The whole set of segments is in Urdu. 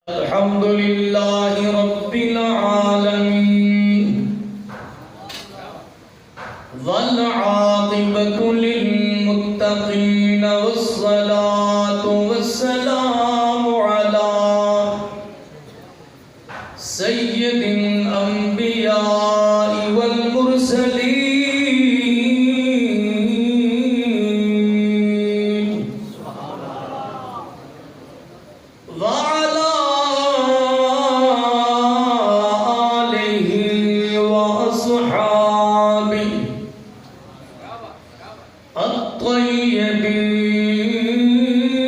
الحمد لله رب العالمين والعاقبة للمتقين والصلاة والسلام على سيد الأنبياء والمرسلين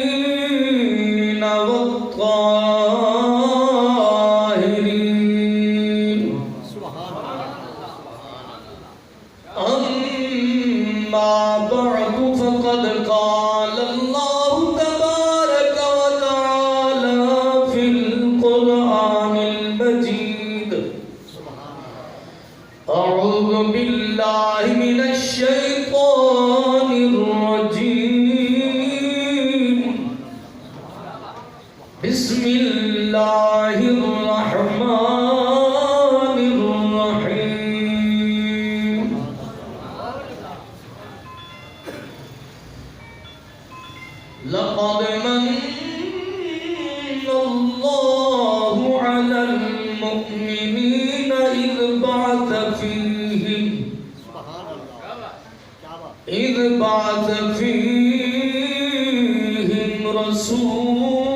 الطيبين والطاهرين أما بعد فقد قال الله تبارك وتعالى في القرآن المجيد أعوذ بالله من الشيطان الرجيم بسم الله الرحمن الرحيم لقد من الله على المؤمنين إذ بعث فيهم رسولا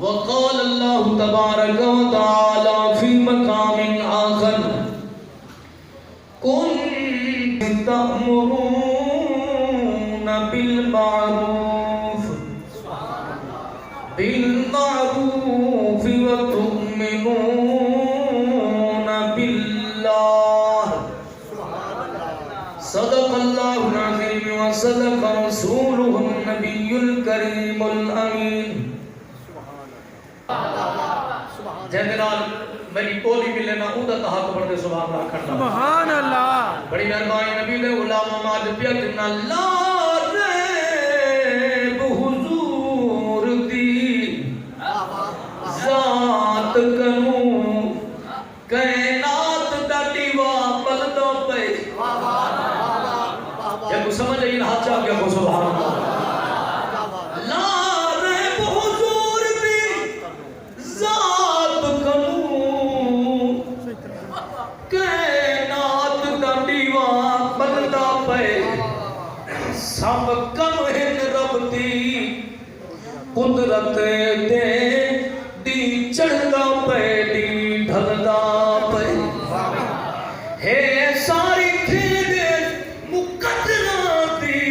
وقال الله تبارك وتعالى في مقام آخر كنتم تأمرون بالمعروف وتؤمنون بالله صدق الله العظيم وصدق رسوله النبي الكريم الأمين جنرال میری پولی بھی لینا اودہ تحاق پڑھتے سبحان اللہ کھڑنا سبحان اللہ بڑی مہربانی نبی دے علامہ ماد پیتنا لا ریب حضور دی ذات کنوں کائنات دا دیوا پلدوں پہ یہ کو سمجھ آئی ہاتھ چاہ گیا کو سبحان اللہ لا ریب حضور دی ذات کنوں کائنات دا دیوا پلدوں پہ سب کم ہن رب دی قدرت دے دی چڑھدا پہ دی ڈھلدا پہ ہے ساری کھیل مقدرہ دی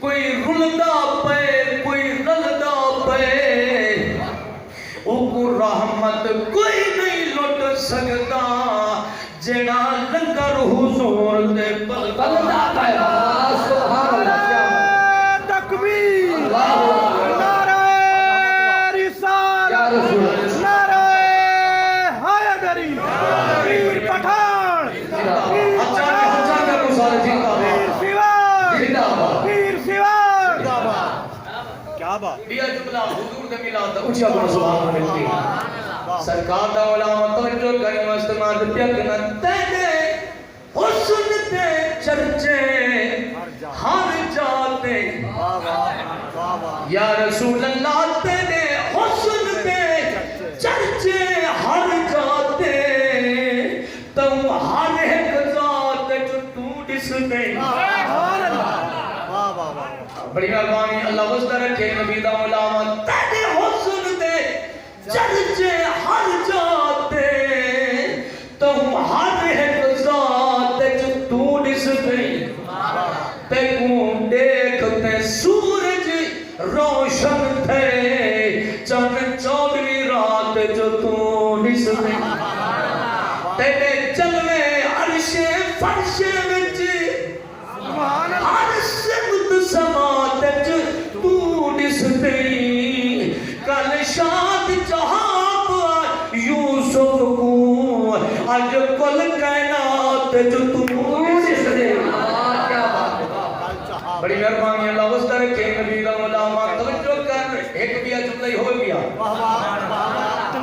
کوئی رلدا پہ کوئی رلدا پہ اوکو رحمت کوئی نہیں لٹ سکتا جیڑا لنگر حضور دے بلدا پہ سبحان اللہ تکبیر نعرہ رسالت نعرہ حیدری پیر پٹھان پیر سیوان کیا بات بیا جملہ حضور دے ملاد دا اچھا کرو سبحان اللہ سرکار دا علامہ توجہ کریں مستماد پیکنا تیرے حسن تے چرچے ہر جاتے یا رسول اللہ تیرے حسن تے چرچے ہر جاتے تم ہر ایک ذات جو تو ڈس دے بڑی مہربانی اللہ وزدہ رکھے نبی دا علامہ تیرے حسن تے چرچے ہر جاتے تم ہر ایک ذات جو تو ڈس دے تے کون دیکھتے سورج روشن تھے چند 14ویں رات جو تو ڈس دے تیرے چلوے عرش فرش وچ ہر سمت سماعت جو تو ڈس دے کل شاد جہاں یوسف کو آج کل کائنات جو تو ڈس دے بڑی مہربانی اللہ واسطہ رکھے نبی نبی دا علامہ توجہ کر ایک بیا جملہ ہی ہو گیا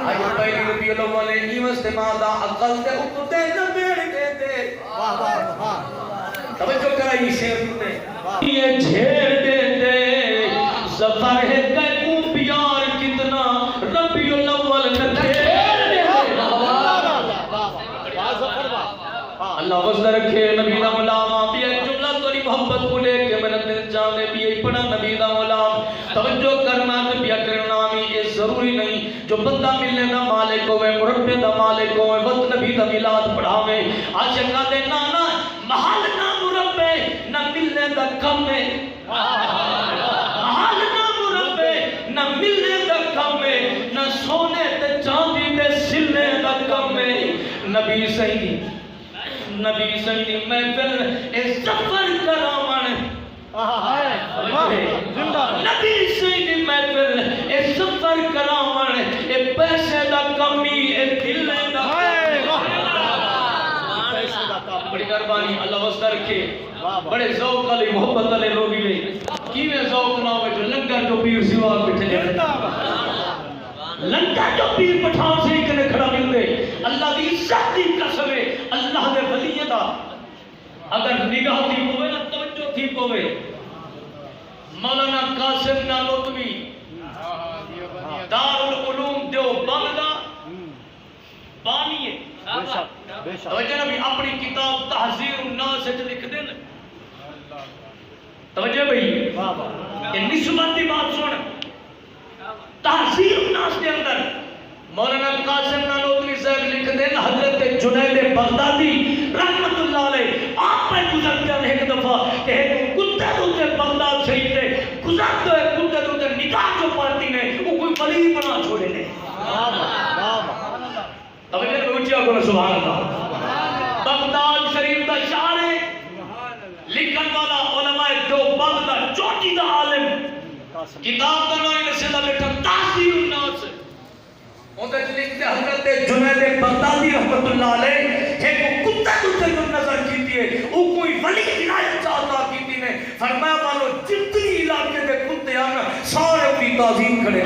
آج پہلی ربیع الاول ایویں استماع دا عقل تے اکتے نہ بیڑ دے دے توجہ کرائی شیر نے یہ چھیڑ دے دے سفر ہے کہ کو پیار کتنا ربیع الاول نہ چھیڑ دے اللہ وزن رکھے نبی دا علامہ بھی ایک جملہ توری محبت کو لے کے میں نے دل جانے بھی ایک پڑھا نبی دا علامہ توجہ کرنا نبی اکرم نامی یہ ضروری نہیں جو بندہ ملنے دا مالک ہوئے مربع دا مالک ہوئے وقت نبی دا ملاد پڑھاوے عاشقہ دے نانا محل نہ مربع نہ ملنے دا کم ہے محل نہ مربع نہ ملنے دا کم ہے نہ سونے تے چاندی دے سلنے دا کم ہے نبی صحیح نبی صحیح محفل اس سفر کراوان نبی صحیح محفل اس سفر کراوان اے پیسے دا کمی اے دل دا بڑی مہربانی اللہ واسطہ رکھے بڑے ذوق علی محبت علی لوگی میں کیویں ذوق نہ ہوئے جو لنگر جو پیر سوا بیٹھے جائے لنگر جو پیر پٹھان سے ایک نے کھڑا مل دے اللہ دی عزت دی قسم ہے اللہ دے ولیہ دا اگر نگاہ تھی ہوئے نا توجہ تھی ہوئے مولانا قاسم نانوتوی دار العلوم دیوبند دا بانی ہے توجہ نبی اپنی کتاب تحذیر الناس سے لکھ دیں توجہ بھئی یہ نسبت دی بات سن تحذیر الناس کے اندر مولانا قاسم نانوتوی صاحب لکھ دیں حضرت جنید بغدادی رحمت اللہ علیہ آپ پہ گزرتے ہیں ایک دفعہ کہ کتے دوتے بغداد شریف نے گزرتے ہیں کتے دوتے نکاح جو پارتی نے وہ کوئی ولی بنا چھوڑے نے توجہ میں اچھا کرو سبحان اللہ بغداد شریف دا شعر ہے لکھن والا علماء دیوبند دا چوٹی دا عالم کتاب کا نام سے لکھا تحذیر الناس اندر لکھتے حضرت جنید بغدادی رحمت اللہ علیہ ایک کتا دوتے جو نظر کیتی ہے وہ کوئی ولی عنایت چاہتا کیتی نے فرمایا والو جتنی علاقے دے کتے آنا سارے کی تعظیم کھڑے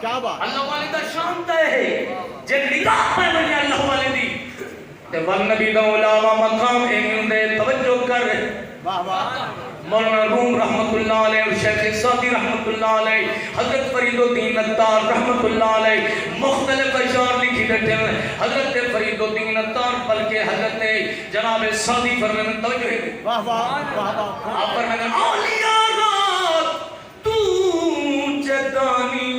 اللہ والے دا شان دے ہے جن نگاہ پہ بنی اللہ والے دی تے والنبی دا علامہ مقام ایمین دے توجہ کر مولانا روم رحمت اللہ علیہ اور شیخ سعدی رحمت اللہ علیہ حضرت فرید الدین عطار رحمت اللہ علیہ مختلف اشعار لکھی بیٹھے ہیں حضرت فرید الدین عطار بلکہ حضرت جناب سعدی فرمانے توجہ ہے آپ فرمانے اولیاء رات تو جدانی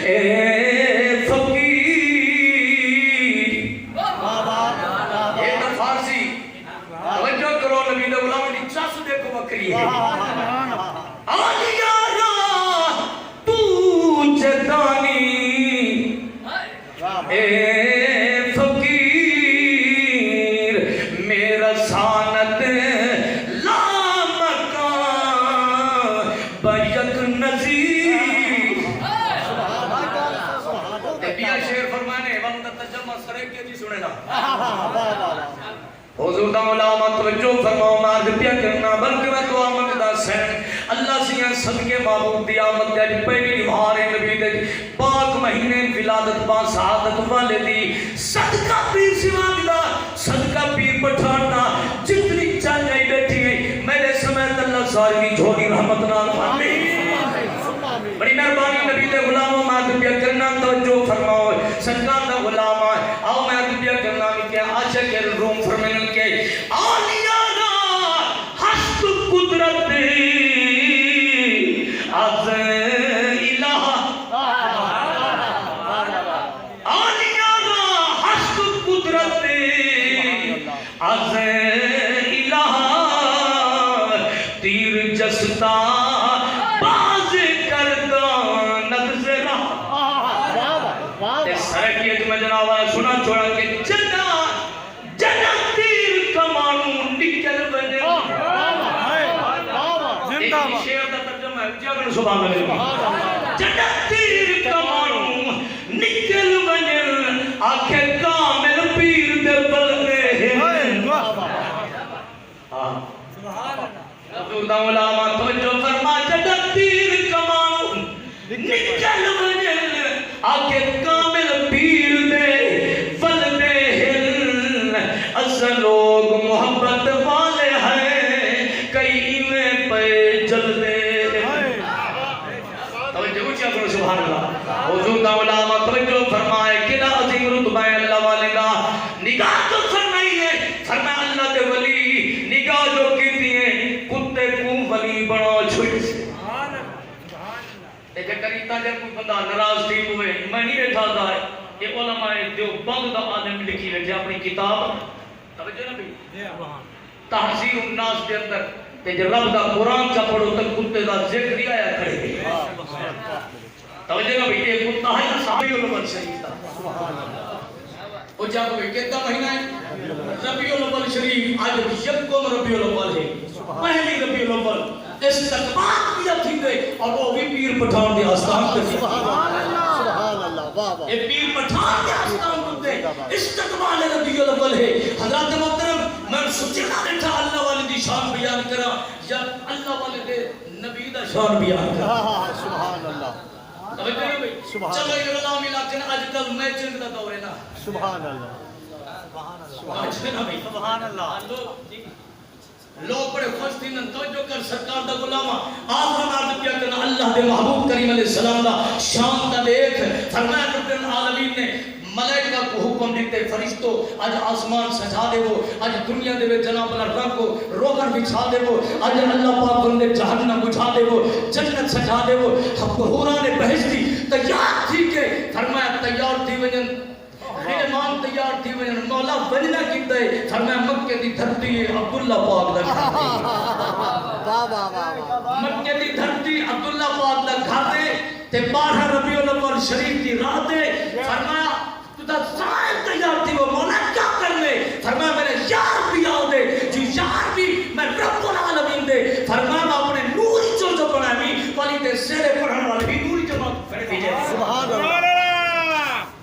اے فقیر یہ تو فارسی توجہ کرو نبی دے غلام دی چاس دیکھو بکری ہے اولیاء رات تو جدانی اے فقیر میرا سانت لامکان بیک نظیر بیا شیر فرمانے وقت تجمع سرے کے جی سنے نا حضور دا علامہ توجہ فرماؤ مارد پیا کرنا بلکہ میں دعا منگدا سین اللہ سیاں صدقے محبوب دی آمد دے پہلی نمہار نبی دے پاک مہینے ولادت با سعادت والے دی صدقہ پیر سوا دا صدقہ پیر پٹھان دا جتنی چاہیے بیٹھی ہے میرے سمیت اللہ ساری کی جھوڑی رحمت نال آمین بڑی مہربانی نبی دے غلاموں مارد پیا کرنا توجہ فرماؤ سرکار دا غلامہ آؤ میں عرض پیا کرنا کہ عاشق الروم فرمائن کے اولیاء دا حسب قدرت از الہ اولیاء دا حسب قدرت از الہ تیر جستا باز کردہ نظرہ سرکیت میں جناب سنا چھوڑا کہ جنہ تیر کمانو نکل بنے ایک شیر دا ترجمہ ہے جاگر سبحان اللہ جنہ تیر کمانو نکل بنے آنکھیں کامل پیر دے بلنے ہیں حضور دا علامہ توجہ فرما جدا پیر کمانو نکل وجل آکے کامل پیر دے ول دے ہل اصل لوگ محبت والے ہیں کئی میں پہ جل دے توجہ اچھا کرو سبحان اللہ حضور دا علامہ توجہ فرمائے کنا عظیم رتبہ اللہ والے دا نگاہ تو فرمائی ہے فرمایا اللہ دے ولی نگاہ جو کیتی ہے کتے کو ولی بنا چھوڑ سے ایک کریتا جب کوئی بندہ نراز تھی ہوئے میں نہیں بیٹھا تھا یہ علماء جو بند دا عالم لکھی رہے اپنی کتاب توجہ نہ بھی تحذیر الناس کے اندر کہ جب رب دا قرآن کا پڑھو تک کتے دا ذکر ہی آیا کھڑے گئے توجہ نہ بھی یہ کتا ہے صحابی علماء شریف تھا وہ جب وہ کہتا مہینہ ہے ربیع الاول شریف آج یکم ربیع الاول ہے پہلی ربیع الاول استقبال کیا تھی گئے اور وہ بھی پیر پٹھان دے آستان کرتے سبحان اللہ واہ واہ یہ پیر پٹھان دے آستان کرتے استقبال ربیع الاول ہے حضرات محترم میں سچنا بیٹھا اللہ والے دی شان بیان کرا یا اللہ والے دے نبی دا شان بیان کرا سبحان اللہ توجہ نہیں بھئی چلو یہ اللہ ملا کہ آج کل میچنگ دا دور ہے نا سبحان اللہ سبحان اللہ لوگ بڑے خوش تھی توجہ کر سرکار دا غلامہ آخر عرض کیا کرنا اللہ دے محبوب کریم علیہ السلام دا شان دا دیکھ فرمایا رب العالمین نے ملائکہ کو حکم دیتے فرشتوں آج آسمان سجا دے وہ آج دنیا دے جناب اللہ رنگ کو روغن بچھا دے وہ آج اللہ پاک بندے جہنم بچھا دے وہ جنت سجا دے وہ حوران بہشتی تیار تھی کہ فرمایا تیار تھی وجن خیمان تیار تھی وجن مولا وجنہ کی دے فرمایا مکہ دی دھرتی عبداللہ پاک دا مکہ دی دھرتی عبداللہ پاک دا گھاتے تے 12 ربیع الاول شریف کی رات ہے فرمایا تو سائے تیار تھی وہ مولا کیا کر لے فرمایا میرے یار بھی آؤ دے جو یار بھی میں رب العالمین دے فرمایا میں اپنے نوری جو پڑھا بھی والی دے سیرے پڑھنے والے بھی نوری جماعت کھڑے دیجئے سبحان اللہ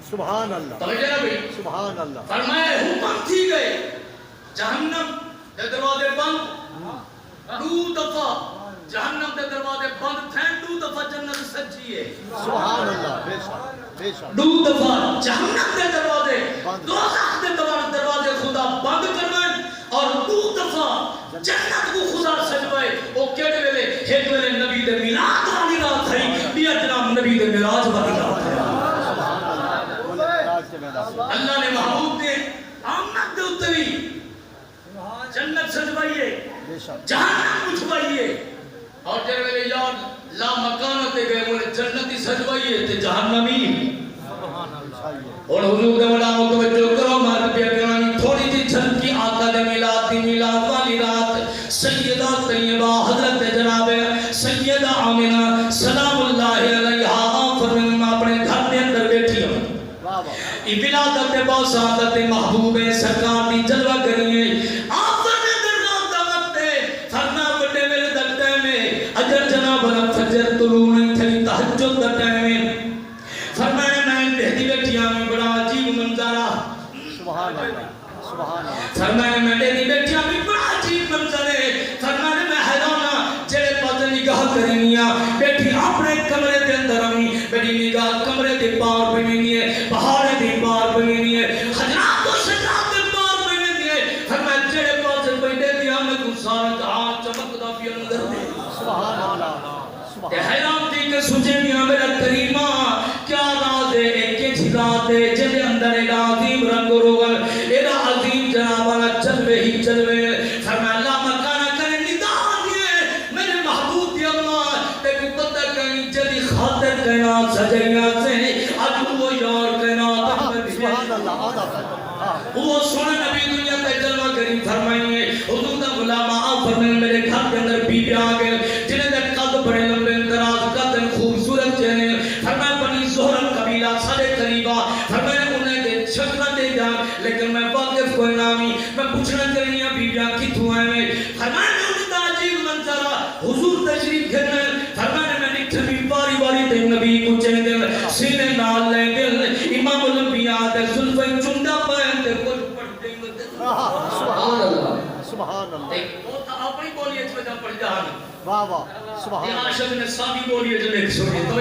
سبحان اللہ توجہ نہ بھی سبحان اللہ فرمایا حکم تھی گئے جہنم دے دروازے بند 2 دفعہ جہنم دے دروازے بند تھے 2 دفعہ جنت سجی ہے سبحان اللہ بے شک 2 دفعہ جہنم دے دروازے دوزخ دے دروازے خدا بند کروائیں اور 2 دفعہ جنت کو خدا سجوائے وہ کیڑے ویلے ایک ویلے نبی دے میلاد والی رات ہے بیا جناب نبی دے معراج والی رات ہے اللہ نے محبوب دے آمد دے اتوی جنت سجوائیے جہنم اٹھوائیے اور جب ویلے یاد لا مکانت گئے مولے جنتی سجوائیے تے جہنمی اور حضور دے مولا متوجہ کرو مات پہ کرانی تھوڑی جی جھلکی آقا دے میلاد والی رات سیدہ طیبہ حضرت جناب سیدہ آمنہ سلام اللہ علیہا فرمائے اپنے گھر دے اندر بیٹھی ہوں ای ولادت با سعادت محبوب سرکار دی جلوہ کریے آپ نے درنام دعوت دے فرما بڑے میرے دلتے میں اجر جناب فجر طلوع نہیں تھلی تحجد دلتے میں فرمایا میں بہتی بیٹھیاں میں بڑا عجیب منظرہ سبحان اللہ سبحان اللہ فرمایا میں بہتی بیٹھیاں میں بڑا عجیب منظرے فرمایا میں حیرانہ جڑے پاس نگاہ کرنیاں بیٹھی اپنے کمرے دے اندر آئی بیٹھی نگاہ کمرے دے پار پہ نہیں ہے پہاڑے دے پار پہ نہیں ہے خجرات و شجرات دے پار پہ نہیں ہے فرمایا جڑے پاس بیٹھے دیا میں گسارا جہاں چمک دا پی اندر دے سبحان اللہ حیران تھی کہ سوچے میاں میرا کریمہ کیا راز ہے ایک جھگات ہے جلے اندر ایک عظیم رنگ روغن ایک عظیم جنابانا چلوے ہی چلوے فرمایا اللہ مکانہ کرے ندان یہ میرے محبوب دی اللہ تے کو پتہ کہیں جلی خاطر کہنا سجینا سے آج وہ یار کہنا سبحان اللہ وہ سونے نبی دنیا تے جلوہ کریم فرمائیے حضور دا غلامہ آپ فرمائیں میرے گھر کے اندر بی بی آگئے جنہیں دے قد بڑے لمبے اندراز قدر خوبصورت چہنے فرمائے بنی زہرہ قبیلہ سارے قریبہ فرمائے انہیں دے شکلہ دے جان لیکن میں واقف کوئی نامی میں پوچھنا چاہیے بی بیاں کی تو آئے میں فرمائے میں انہیں دا عجیب منظرہ حضور تشریف گھرنے فرمائے میں نکھر بھی باری باری دے نبی کو چہنے دے سینے نال لے دل امام الانبیاء دے ظلفیں چندہ پائیں دے کچھ پڑھ دے سبحان اللہ سبحان اللہ وہ تا اپنی بولی اچھ وجہ پڑھ جہاں واہ واہ سبحان یہ اللہ عاشق نے سادی بولی ہے جو ایک سوری تو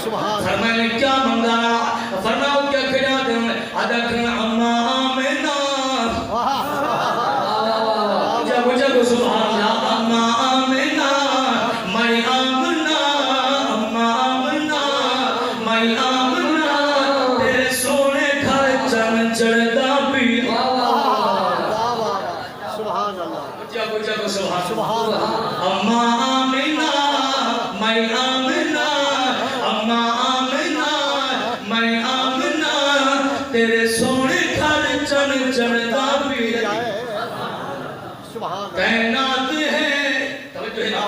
سبحان فرمایا نے کیا منگانا فرمایا کیا کھڑا دے ادک اما آمنا جب سبحان اللہ اما آمنا میں آمنا اما آمنا میں آمنا تیرے سونے گھر چن چڑھدا بھی سبحان اللہ جب سبحان سبحان اللہ اما آمنا میں آمنا اما آمنا میں آمنا تیرے سونے گھر چن چڑھدا بھی سبحان اللہ کائنات ہے توجہ ہے نا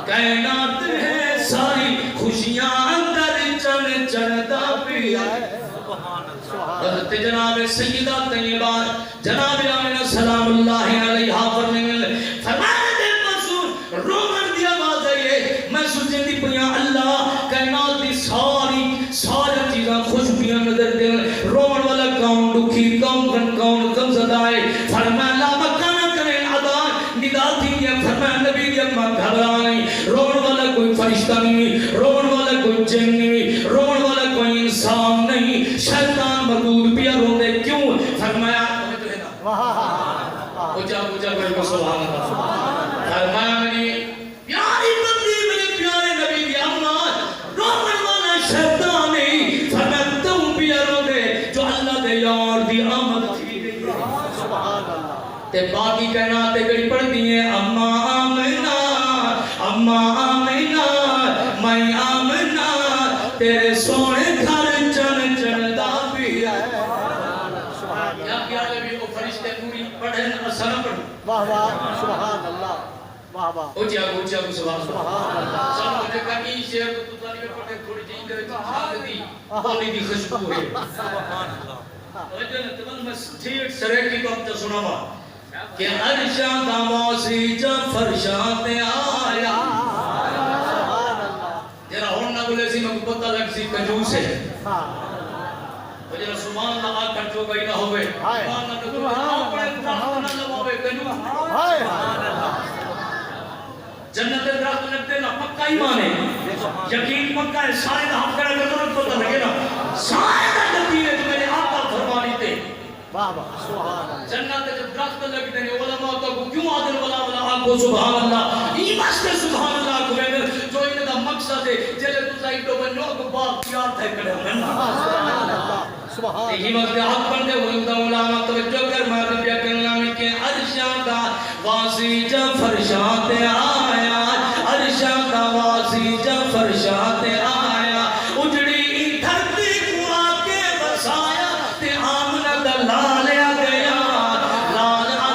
کائنات ہے ساری خوشیاں اندر چن چڑھدا بھی حضرت جناب سیدہ طیبہ جناب آمنہ سلام اللہ علیہا فرمانے دے مسئول رومن دی آواز ہے یہ میں سوچیں دی پڑیاں اللہ کائنات دی ساری چیزاں خوشبیاں نظر دے رومن والا کون دکھی کون غم زدہ ہے فرمایا لا مکانہ کریں عدان ندا تھی ہے فرمایا نبی دی اممہ گھبرا نہیں رومن والا کوئی فرشتہ نہیں رومن والا کوئی جن نہیں رومن والا کوئی انسان نہیں شیطان مردود پیا رو دے کیوں فرمایا اچھا کوئی کو سبحان اللہ فرمایا منی پیاری بندی میرے پیارے نبی دی اممہ رومن والا شیطان نہیں فرمایا تم پیا رو دے جو اللہ دے یار دی آمد تھی سبحان اللہ تے باقی کائنات گڑی پڑھ دیئے اما آمنا میں آمنا تیرے سونے گھر چن چڑھدا بھی ہے یا پیارے بھی وہ فرشتے پوری پڑھیں اثر پڑھ واہ واہ سبحان اللہ واہ واہ اچھا سبحان اللہ سبحان اللہ سب مجھے کہیں شیر کو تو تاریخ پڑھے تھوڑی جائیں گے چھاگ دی پولی دی خوشبو ہے سبحان اللہ توجہ نے تمہیں میں ٹھیک سرے کی بات سناوا کہ عرشاں دا موسی جب فرشاں تے آیا جرا ہون نہ بولے سی میں کو پتہ لگ سی کنجوس ہے جرا سبحان اللہ آ کر جو گئی نہ ہوئے سبحان اللہ تو اپنے درخت نہ لواوے کنجوس جنت درخت لگ دینا پکا ایمان ہے یقین پکا ہے شاید ہم کرے تو ضرورت پتہ لگے نا شاید یقین ہے جو میرے آقا فرمانی تے واہ واہ سبحان اللہ جنت جب درخت لگ دینے علماء تو کیوں آدھر والا آنکھو سبحان اللہ یہ باستے سبحان اللہ کو میں جو انہیں دا مقصد ہے جلے تو سائیٹو بنو کو باق پیار تھے کرے سبحان یہ وقت حق بندے ہوتا علماء توجہ کر مارد بیا کرنا میں کہ عرشاں دا واسی جب فرشاں تے آیا عرشاں دا واسی جب فرشاں تے آیا اجڑی دھرتی کو آکے بسایا تے آمنہ دا لال آ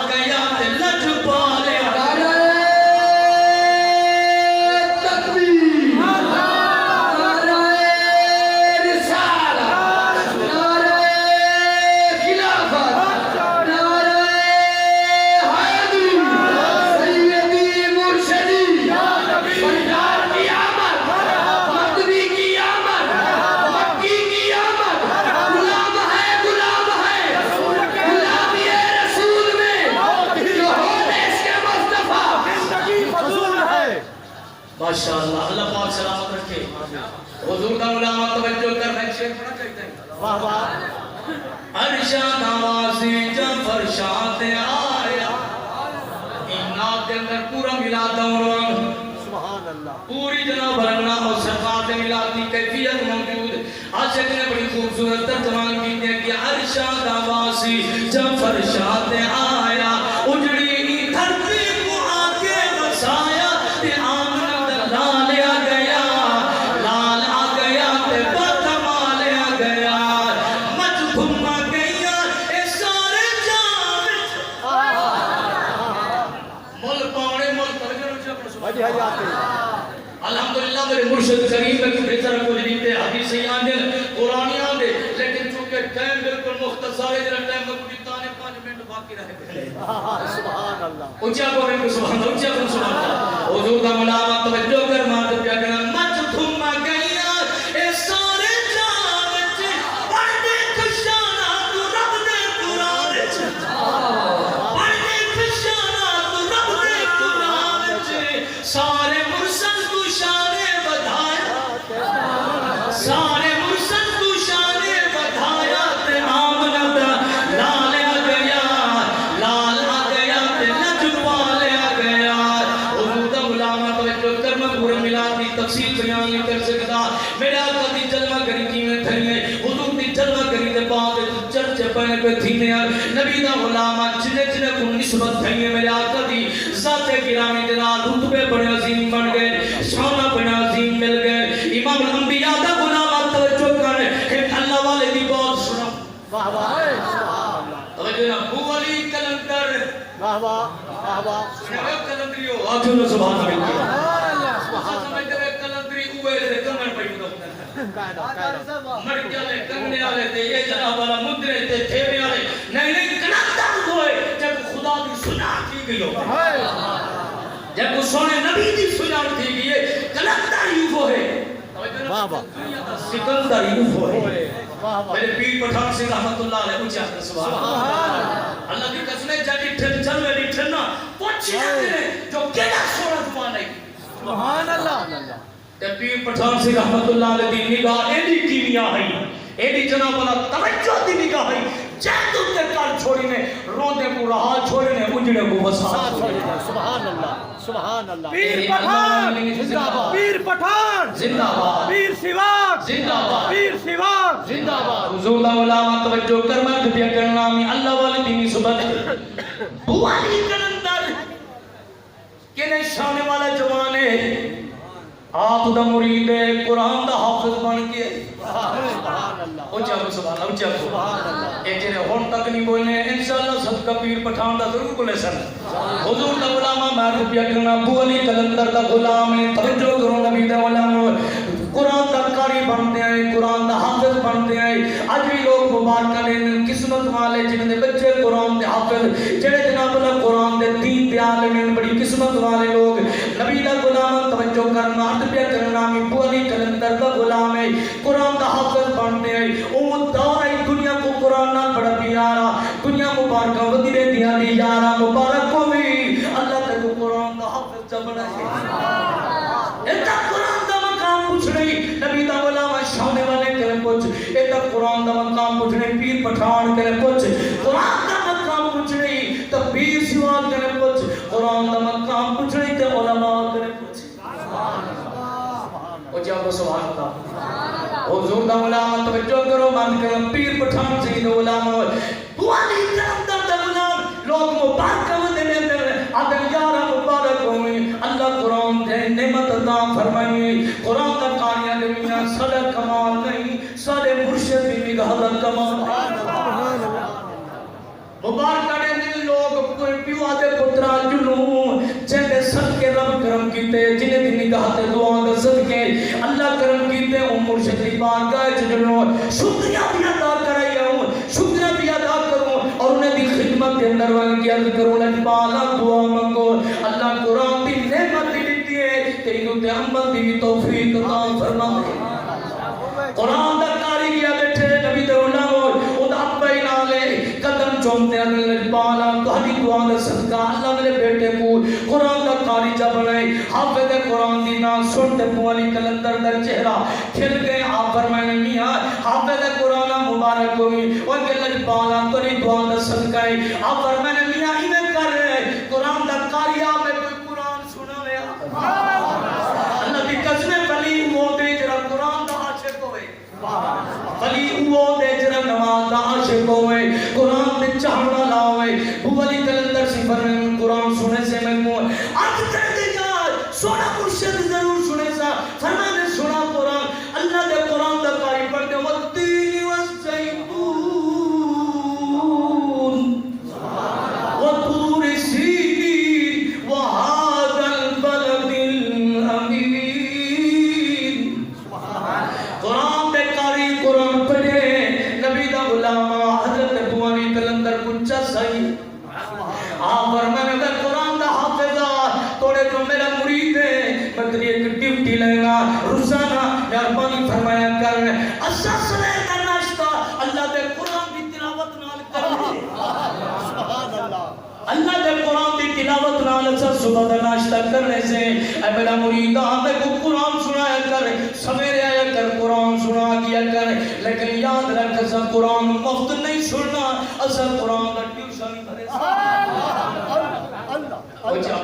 گیا تے لج پا لیا تکبیر نعرہ رسالت نعرہ خلافت نعرہ حیدری سیدی مرشدی سرکار کی آمد مدنی کی آمد مکی کی آمد غلام ہے غلامی رسول میں جو ہو دیش کے مصطفیٰ فضول ہے ماشاءاللہ اللہ پاک سلامت رکھے حضور کا علماء توجہ کرنا ایک شیخ پڑھا چاہتے ہیں واہ واہ عرشاں نوازی جب فرشاں تے آیا انات دے اندر پورا ملا دوران سبحان اللہ پوری جناب اللہ اور سرکار دے ملاد کی کیفیت موجود عاشق نے بڑی خوبصورت ترجمان کی دیا کہ عرشاں نوازی جب فرشاں تے آیا اجڑی دھرتی کو آکے بسایا تے آمنہ دا لال آ گیا تے بدمال آ گیا مچ گھما گیا اے سارے جان مل پاونے مل توجہ رکھو اپنا سبحان بڑی حیاتی الحمدللہ میرے مرشد کریم میں کبھی طرح کو جنیتے حدیثیں آنے قرآنی آنے لیکن چونکہ ٹائم بالکل مختصر ہے جنہا ٹائم میں کبھی تانے 5 منٹ باقی رہے گئے سبحان اللہ اچھا کو رہے سبحان اللہ اچھا کو سبحان اللہ حضور کا ملامت توجہ کر مارد پیا کرنا مچ دھما گیا اے سارے جان چے پڑھ دے کشانہ تو رب دے قرآن چے پڑھ دے کشانہ تو رب دے قرآن چے سارے مرسل تو شان بدھایا سارے مرسل تو شان بدھایا تے آمد لال آ گیا لال آ گیا تے لجپال آ گیا حضور دا غلام توجہ کر میں پورے میلاد دی تفصیل بیان نہیں کر سکتا میرے آقا دی جلوہ گری کیویں تھئی ہے حضور دی جلوہ گری دے بعد چرچ پہنے پہ تھی نے نبی دا غلام جنے جنے کو نسبت تھئی ہے میرے آقا دی ذات گرامی دے نال رتبے بڑے عظیم بن گئے شانہ بڑے عظیم مل گئے امام الانبیاء دا غلام توجہ کر ایک اللہ والے دی بات سنا واہ واہ سبحان اللہ توجہ ابو علی کلندر واہ واہ واہ سنے کلندریو آجو سبحان اللہ سبحان اللہ سبحان سمجھتے کلندری اوے دے کمر پہ دو مر گئے کرنے والے تے یہ جناب والا مدرے تے تھیوے والے نہیں نہیں کلندر ہوئے جب خدا دی سنا کی گئی ہو جب سونے نبی دی سنا کی گئی ہے کلندر ہی وہ ہے واہ واہ سکندر ہی وہ ہے واہ واہ میرے پیر پٹھان سے رحمت اللہ علیہ اونچا سبحان اللہ اللہ کی قسمیں جڑی ٹھن چلوے دی ٹھننا پوچھ جاتے ہیں جو کیڑا سونا زبان ہے سبحان اللہ تے پیر پٹھان سے رحمت اللہ علیہ دی نگاہ ایڈی کیمیا ہے ایڈی جناب والا توجہ دی نگاہ ہے جہدو تے کر چھوڑی نے روندے کو رہا چھوڑی نے اجڑے کو وسا سبحان اللہ سبحان اللہ پیر پٹھان زندہ باد پیر پٹھان زندہ باد پیر سیواگ زندہ باد پیر سیواگ زندہ باد حضور دا علماء توجہ کر مرد پیا کرنا میں اللہ والے دی نسبت بوالی کلندر کنے شان والا جوان ہے آپ دا مرید قرآن دا حافظ بن کے سبحان اللہ اونچا سبحان اللہ اونچا سبحان اللہ اے جڑے ہن تک نہیں بولنے انشاءاللہ صدقہ پیر پٹھان دا ضرور بولے سن حضور دا غلام معرفت پیا کرنا ابو علی کلندر دا غلام ہے توجہ کرو نبی دا غلام قرآن دا قاری بنتے ہیں قرآن دا حافظ بنتے ہیں اج بھی لوگ مبارکہ نے قسمت والے جنہاں دے بچے قرآن دے حافظ جڑے جناب اللہ قرآن دے دین دے عالم ہیں بڑی قسمت والے لوگ نبی دا غلام توجہ کرنا پیا کرنا میں ابو علی کلندر دا غلام ہے قرآن دا حافظ بنتے ہیں او دار دنیا کو قرآن نال بڑا پیارا دنیا مبارکہ ودیرے دیاں دی یارا مبارک ہوئی اللہ تے قرآن دا حافظ جبنا ہے اے تا قرآن دا مقام پوچھ نہیں نبی دا غلام شانے والے کرے پوچھ اے تا قرآن دا مقام پوچھ نہیں پیر پٹھان کرے پوچھ قرآن دا مقام پوچھ نہیں تا پیر سیواگ کرے پوچھ قرآن دا مقام پوچھ نہیں تے علماء کرے پوچھ جب سبحان اللہ حضور دا غلام توجہ کرو بند کرو پیر پٹھان سے دا غلام بوالی کلندر دا غلام لوگ مبارک ودے نے عدل یارا مبارک ہوئی اللہ قرآن دے نعمت عطا فرمائی قرآن دا قاریاں دے میاں سارا کمال نہیں سارے مرشد بھی نگاہ دا کمال مبارکہ دے لوگ پیو آدھے پترا جنوں جنہیں صدقے رب کرم کیتے جنہیں دی نگاہ تے دعا دے صدقے اللہ کرم کیتے ان مرشد دی بارگاہ جنوں شکریہ بھی ادا کرائی ہوں شکریہ بھی ادا کروں اور انہیں دی خدمت کے اندر وہاں کی عرض کروں لجبالا دعا منگو اللہ قرآن دی نعمت دی لیتی ہے تینوں تے عمل دی توفیق عطا فرما قرآن دا کاری کیا بیٹھے نبی دے علماء او دا اپائی نالے قدم چومتے ہیں لجبالا تہاڈی دعا دا صدقہ اللہ میرے بیٹے کو قرآن دا قاری جا بنائے حافظ قرآن دی نا سنتے بوالی کلندر دا چہرہ کھل گئے آپ فرمائے میاں حافظ قرآن مبارک ہوئی وہ کہ لجبالا تہاڈی دعا دا صدقہ ہے آپ فرمائے میاں ایویں کر رہے قرآن دا قاری آپ میں کوئی قرآن سنا لیا اللہ دی قسم ولی وہ دے جڑا قرآن دا عاشق ہوئے ولی وہ دے جڑا نماز دا عاشق ہوئے قرآن دے چاہن والا ہوئے بوالی کلندر سی فرمائے قرآن سنے سے میں منہ آج کر دے گا سونا مرشد ضرور سنے سا فرمانے سنا قرآن اللہ دے قرآن دا قاری پڑھ دے والتین والزیتون وطور سینین وہذا البلد الامین قرآن دے قاری قرآن پڑھے نبی دا غلام حضرت بوانی کلندر کچھا سائی آپ فرمانے اگر قرآن دا حافظہ توڑے جو میرا مرید ہے میں تیری ایک ڈیوٹی لے گا روزانہ مہربانی فرمایا کر اسا صلیح کا ناشتہ اللہ دے قرآن کی تلاوت نال کر سبحان اللہ اللہ دے قرآن کی تلاوت نال اسا صبح کا ناشتہ کرنے سے اے میرا مرید ہمیں کو قرآن سنایا کر سویرے آیا کر قرآن سنا کیا کر لیکن یاد رکھ اسا قرآن مفت نہیں سننا اسا قرآن کا ٹیوشن کرے اچھا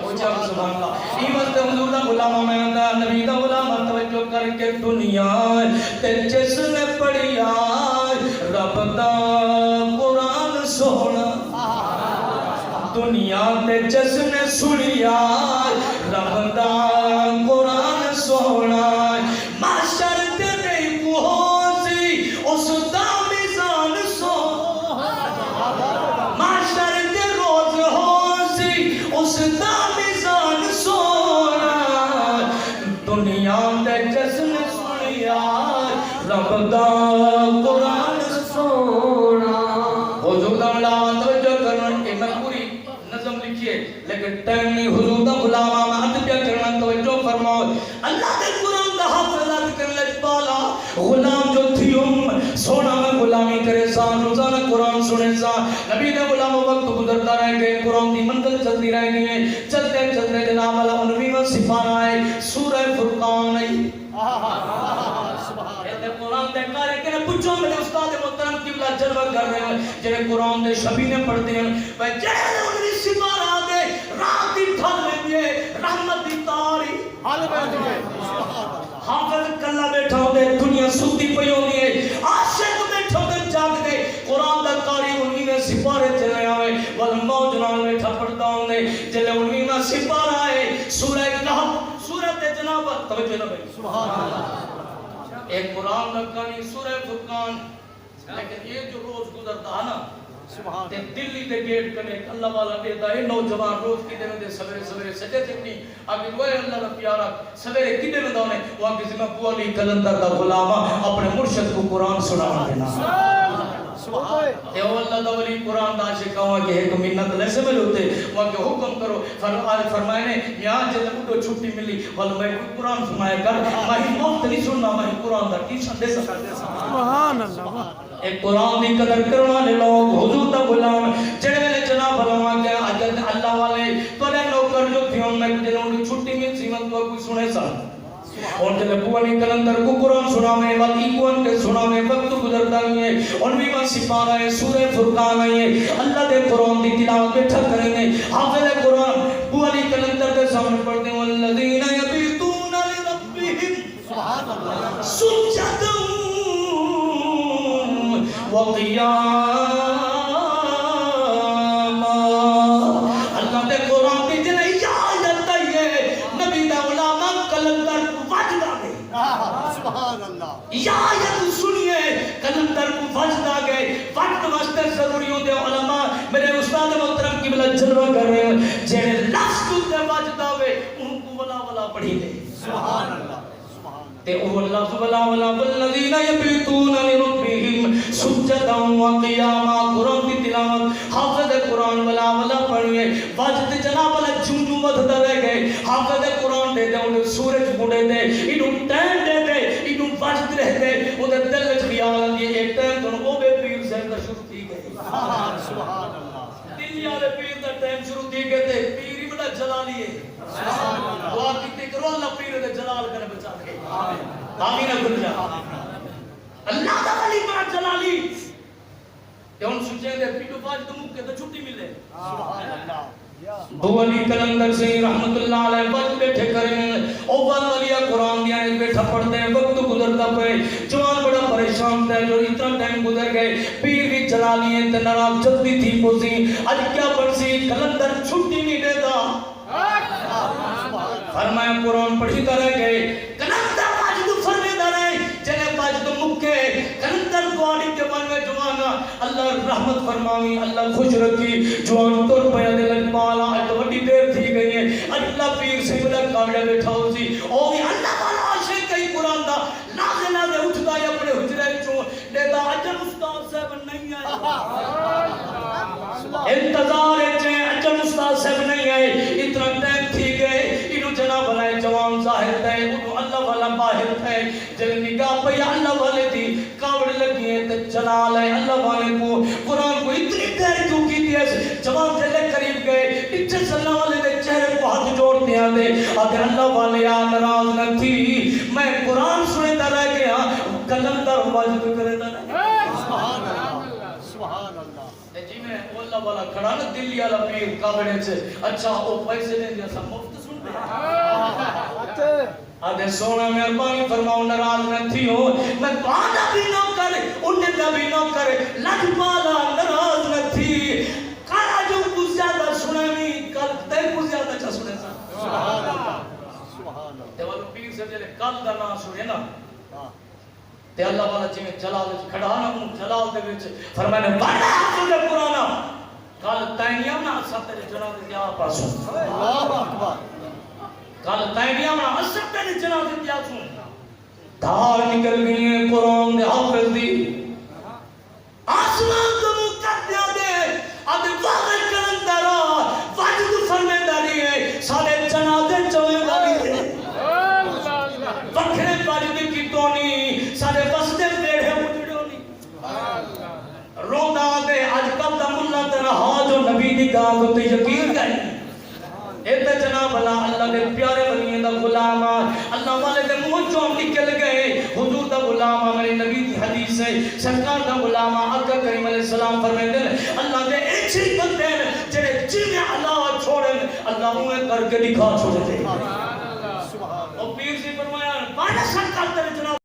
سبحان اللہ یہ وقت حضور دا غلام میں آندا نبی دا غلام توجہ کر کے دنیا تے جس نے پڑھیا رب دا قرآن سونا دنیا تے جس نے سنیا رب دا قرآن سونا معاشر تے نہیں پہنچی اس دا میزان سونا معاشر تے روز ہوسی اس دا میزان سونا دنیا تے جس نے سنیا رب دا قرآن سونا حضور دا غلام توجہ کرنا کہ میں پوری نظم لکھیے لیکن ٹائم نہیں حضور دا غلام میں کیا کرنا توجہ فرماؤ اللہ دے قرآن دا حافظات کرنے پالا غلام جو تھی سونا میں غلامی کرے سا روزانہ قرآن سنے سا نبی دے غلام وقت گزرتا رہ گئے قرآن دی منزل چلتی رہ گئی ہے چلتے چلتے جناب اللہ 19واں سپارہ آئے سورہ فرقان آئی قرآن دے کارے کہ پوچھو میرے استاد محترم قبلہ جلوہ کر رہے ہیں جنہیں قرآن دے شبینے پڑھتے ہیں وہ جہاں انہی سپارہ آگے رات دی پھل لیں گے رحمت دی تاری حافظ کلہ بیٹھا ہوں دے دنیا سوتی پئی ہوں گے عاشق بیٹھا ہوں دے جاگ دے قرآن دا کاری انہی میں سپارے چلے آئے والموج نال بیٹھا پڑھتا ہوں دے جلے انہی میں سپارہ آئے سورہ کہف سورہ جناب توجہ نہ بھائی سبحان اللہ ایک قرآن لکھانی سورہ فرقان لیکن یہ جو روز گزرتا ہے نا تے دلی دے گیٹ کنے اللہ والا دیتا ہے نوجوان روز کی دے میں دے سویرے سویرے سجے چکنی آگے وہ اللہ کا پیارا سویرے کی دے میں دونے وہ آگے ذمہ بوالی کلندر دا غلامہ اپنے مرشد کو قرآن سنا دینا اے اللہ دا ولی قرآن دا عاشق ہوا کہ ایک منت لیسے میں لوتے وہ کہ حکم کرو فرمائے نے یہاں جلے اٹھو چھٹی ملی والا میں قرآن سنائے کر ماہی موت نہیں سننا ماہی قرآن دا ٹیشن دے سکتا سبحان اللہ ایک قرآن دی قدر کروانے لوگ حضور دا غلام جڑے میں جناب علماء کے اجل اللہ والے توڑے نوکر جو تھی ان میں جنہوں چھٹی میں سیمت کو کوئی سنے سا اور جلے بوانی کلندر کو قرآن سنا میں وقت ایکوان کے سنا میں وقت گزرتا نہیں ہے ان بھی وہاں سپارہ ہے سورہ فرقان ہے اللہ دے قرآن دی تلاوت بیٹھا کریں گے حافظ قرآن بوانی کلندر کے سامنے پڑھتے ہیں والذین یبیتون لربہم سجدا وقیاما اللہ دے قرآن دی جنہیں اجازت ہے نبی دا علامہ کلندر وجدہ گئے سبحان اللہ یا آیت سنیے کلندر کو وجدہ گئے وقت واسطے ضروریوں دے علماء میرے استاد محترم قبلہ جلوہ کر رہے ہیں جنہیں لفظ کو دے وجدہ ہوئے ان کو ولا پڑھی دے سبحان اللہ تے او اللہ ولا والذین یبیتون لربہم سجدا وقیاما قرآن کی تلاوت حافظ قرآن ولا پڑھئے وجد جناب اللہ جھنجو ودھتا رہ گئے حافظ قرآن دے دے انہیں سورج بڑھے دے انہوں ٹین دے دے انہوں وجد رہ دے انہیں دل وچ خیال دیئے ایک ٹائم تو او بے پیر سے کا شروع تھی گئے سبحان اللہ دلی والے پیر دا ٹائم شروع تھی گئے تھے پیر ہی بڑا جلالی ہے دعا کیتے کرو اللہ پیر دے جلال کرے بچا دے آمین اکبر جا اللہ دا ولی بڑا جلالی کہ ان سوچیں دے پیٹو پاج تو مکہ تو چھٹی ملے سبحان اللہ بولی کلندر سے رحمت اللہ علیہ وقت بیٹھے کریں اول ولیہ قرآن دیا بیٹھا پڑھتے ہیں وقت گزرتا پہ جوان بڑا پریشان تھا جو اتنا ٹائم گزر گئے پیر بھی چلا لیے تے نراب جلدی تھی پوسی آج کیا پڑھسی کلندر چھٹی نہیں دیتا فرمایا قرآن پڑھیتا رہ گئے کلندر واجدو فرمیدہ رہے جنہیں واجدو مکے کلندر گواری کے من میں جوانا اللہ رحمت فرماوی اللہ خوش رکھی جوان تر پیا دلن پالا آج تو بڑی دیر تھی گئی ہے اللہ پیر سے بلا کاڑیا بیٹھا ہو سی اوہی اللہ والا عاشق کئی قرآن دا نازے نازے اٹھتا یا بڑے حجرے چون دیتا عجب استاد صاحب نہیں آئے انتظار ہے عجب استاد صاحب نہیں آئے اتنا ٹائم تھی گئے انہوں جناب والے جوان ظاہر تھے انہوں اللہ والا باہر تھے جب نگاہ پہ اللہ والے تھی کاوڑ لگی ہے تو جلال ہے اللہ والے کو قرآن کو اتنی دیر کیوں کی تھی کی ہے جواب جلے قریب گئے اتنے صلی اللہ علیہ دے چہرے کو ہاتھ جوڑتے ہیں دے آدھے اللہ والے یا نراض نہ تھی میں قرآن سنے تا رہ گیا کلندر واجد کرے تا سبحان اللہ سبحان اللہ جی میں اللہ والا کھڑا نا دلی والا پیر کابڑے سے اچھا وہ پیسے دیں جیسا مفت سنتے ہیں آدھے سونا مہربانی فرماؤ ناراض نہ تھی ہو میں پانا بھی نہ کر انہیں دا بھی نہ کر لگ پالا ناراض نہ تھی کارا جو کچھ زیادہ سنے نہیں کل تے کچھ زیادہ چا سنے سا سبحان اللہ سبحان اللہ تے والو پیر سے جلے کل دا نا سنے نا تے اللہ والا جی میں جلال کھڑا نا ہوں جلال دے وچ فرمانے بڑا حافظ قرآن کل تینیاں نا سب تیرے جناب دے کیا پاسوں اللہ اکبر کل تینیاں نا سب تیرے جناب دے کیا سوں دھار نکل گئی ہے قرآن دے حافظ دی آسمان کو مکت دیا دے آدھے واقع کلندرہ واجد فرمیداری ہے سارے جناب دے چوئے والی ہے وکھرے واجد کی تونی سارے بستے بیڑے اجڑونی روندہ دے آج کل دا ملہ تیرا ہاں جو نبی دی گاہ کو تے یقین گئی ایتے جناب اللہ دے پیارے بنیے دا غلام اللہ والے دے منہ چوں نکل گئے حضور دا غلام میرے نبی کی حدیث ہے سرکار دا غلام آقا کریم علیہ السلام فرمائے دے اللہ دے ایک ہی بندے جڑے جن اللہ چھوڑن اللہ انہیں کر کے دکھا چھوڑے دے اور پیر سے فرمایا بانا سرکار تیرے جناب